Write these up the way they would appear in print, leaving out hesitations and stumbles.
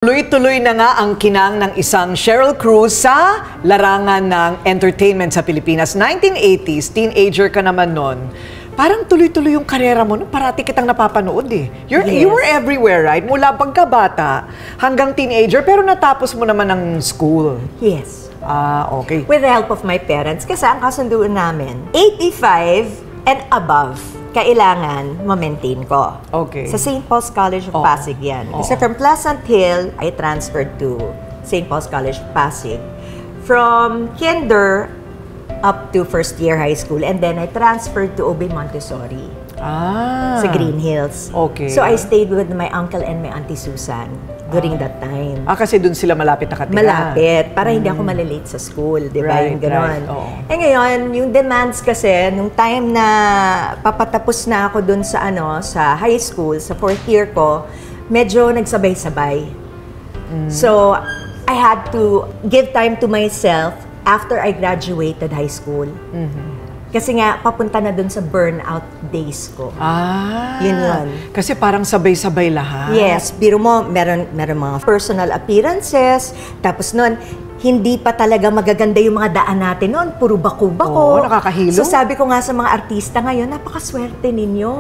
Tuloy-tuloy na nga ang kinang ng isang Sheryl Cruz sa larangan ng entertainment sa Pilipinas. 1980s, teenager ka naman nun. Parang tuloy-tuloy yung karera mo, no? Parati kitang napapanood eh. You were everywhere, right? Mula pagkabata hanggang teenager, pero natapos mo naman ng school. Yes. Okay. With the help of my parents. Kasi ang kasunduan namin, 85 and above, kailangan ma-maintain ko. Okay. Sa St. Paul's College of Pasig yan. Kasi from Pleasant Hill, I transferred to St. Paul's College of Pasig. From kinder up to first year high school. And then I transferred to Obey Montessori. Sa Green Hills. Okay. So I stayed with my uncle and my auntie Susan during that time. Kasi dun sila malapit nakatira. Malapit. Para hindi ako malilate sa school. Di ba? Right, Yung ganon. right. Eh ngayon, yung demands kasi, nung time na papatapos na ako dun sa, sa high school, sa fourth year ko, medyo nagsabay-sabay. So, I had to give time to myself after I graduated high school. Kasi nga, papunta na dun sa burnout days ko. Yun. Kasi parang sabay-sabay lahat. Yes, biro mo, meron mga personal appearances, tapos nun, hindi pa talaga magaganda yung mga daan natin noon. Puro bako-bako. Oo, nakakahilo. So sabi ko nga sa mga artista ngayon, napakaswerte ninyo.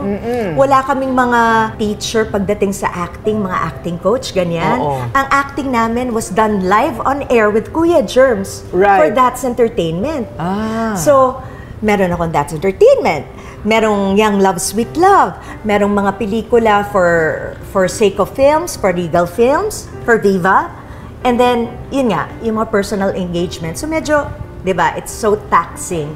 Wala kaming mga teacher pagdating sa acting, mga acting coach, ganyan. Ang acting namin was done live on air with Kuya Germs for That's Entertainment. So, meron akong That's Entertainment. Merong Young Love, Sweet Love. Merong mga pelikula for Seiko Films, for Regal Films, for Viva. And then, yun nga, yung mga personal engagement. So medyo, di ba, it's so taxing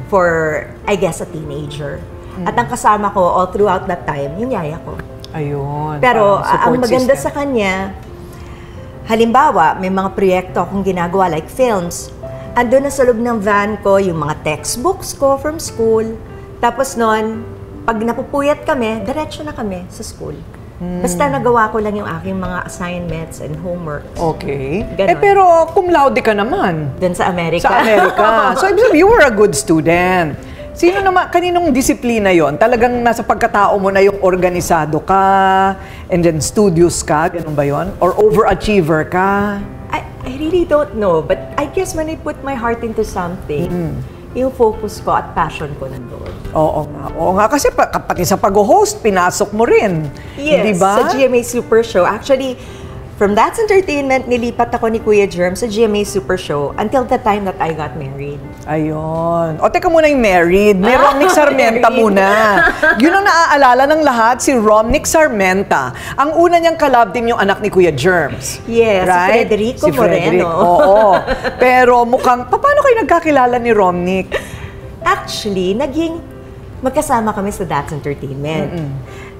for, I guess, a teenager. At ang kasama ko all throughout that time, yung yaya ko. Ayun. Pero ang maganda sa kanya, halimbawa, may mga proyekto akong ginagawa like films. Andun na sa loob ng van ko yung mga textbooks ko from school. Tapos nun, pag napupuyat kami, diretso na kami sa school. Basta nagawa ko lang yung aking mga assignments and homework. Okay. Ganon. Pero cum laude ka naman. Doon sa Amerika. Sa Amerika. So, you were a good student. Sino naman, kaninong disiplina yon? Talagang nasa pagkatao mo na yung organisado ka, and then studious ka, ganun ba yon? Or overachiever ka? I really don't know, but I guess when I put my heart into something, yung focus ko at passion ko nandoon. Oo nga. Kasi pati sa pag-host, pinasok mo rin. Yes, diba? sa GMA Super Show. Actually, from That's Entertainment, nilipat ako ni Kuya Germ sa GMA Super Show until the time that I got married. Ayun. O, teka muna yung married. May Romnick Sarmenta muna. Yun ang naaalala ng lahat, si Romnick Sarmenta. Ang una niyang kalab din yung anak ni Kuya Germs. Yes, right? Si Moreno. Oo. Pero mukhang, paano kayo nagkakilala ni Romnick? Actually, magkasama kami sa That's Entertainment.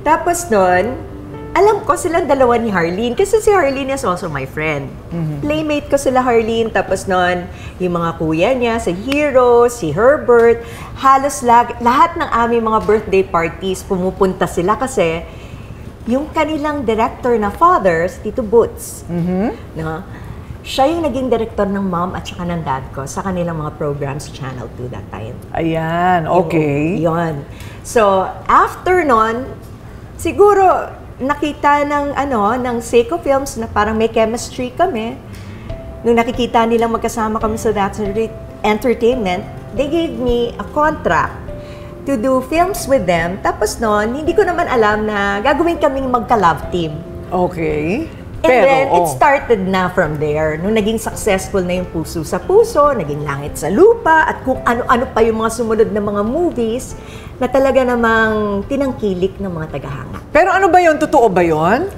Tapos nun, alam ko silang dalawa ni Harleen kasi si Harleen is also my friend. Playmate ko sila Harleen, tapos nun, yung mga kuya niya, si Hero, si Herbert, halos lahat ng aming mga birthday parties, pumupunta sila kasi yung kanilang director na father, Tito Boots, no? Siya yung naging director ng mom at saka ng dad ko sa kanilang mga programs sa Channel 2 that time. Ayan, okay. Yun. So, after nun, siguro, nakita ng Seiko Films na parang may chemistry kami. Nung nakikita nilang magkasama kami sa That's Entertainment, they gave me a contract to do films with them. Tapos noon, hindi ko naman alam na gagawin kaming magka-love team. Okay. And then, it started na from there. Nung naging successful na yung Puso sa Puso, naging Langit sa Lupa, at kung ano-ano pa yung mga sumunod na mga movies na talaga namang tinangkilik ng mga tagahanga. Pero ano ba yun? Totoo ba yun?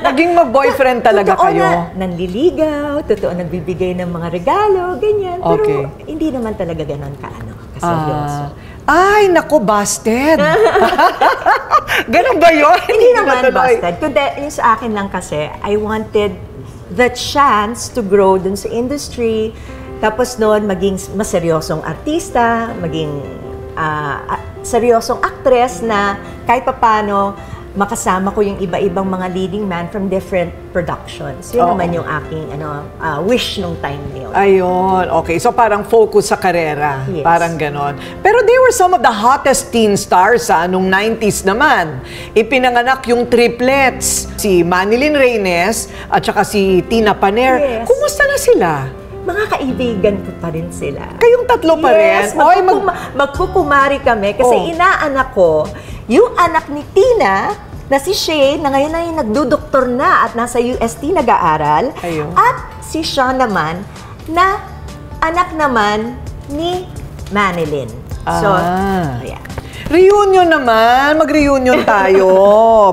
Naging mag-boyfriend talaga totoo kayo? Na, nanliligaw, totoo nagbibigay ng mga regalo, ganyan. Okay. Pero hindi naman talaga ganon kaseryoso. Ay, naku, busted! Ganon ba yun? Hindi naman busted. Kundi yung sa akin lang kasi, I wanted the chance to grow dun sa industry. Tapos noon, maging maseryosong artista, maging seryosong actress na kahit papano makasama ko yung iba-ibang mga leading man from different productions. Yun naman yung aking wish nung time niyon. Ayun, okay. So parang focus sa karera. Yes. Parang ganon. Pero they were some of the hottest teen stars nung 90s naman. Ipinanganak yung triplets. Si Manilyn Reynes at saka si Tina Paner. Yes. Kumusta na sila? Mga kaibigan ko pa rin sila. Kayong tatlo pa rin? Yes, magkukumari kami kasi inaanak ko yung anak ni Tina na si Shay, na ngayon ay nagdudoktor na at nasa UST nag-aaral. Ayun. At si Sean naman, na anak naman ni Manilyn. So, ayan. Reunion naman. Mag-reunion tayo.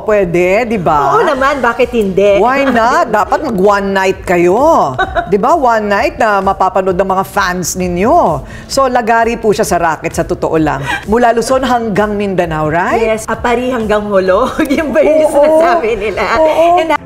Pwede, di ba? Oo naman, bakit hindi? Why not? Dapat mag-one night kayo. Di ba? One night na mapapanood ng mga fans ninyo. So, lagari po siya sa racket sa totoo lang. Mula Luzon hanggang Mindanao, right? Yes, Apari hanggang Holo. Yung ba yung sinasabi nila? Oo. And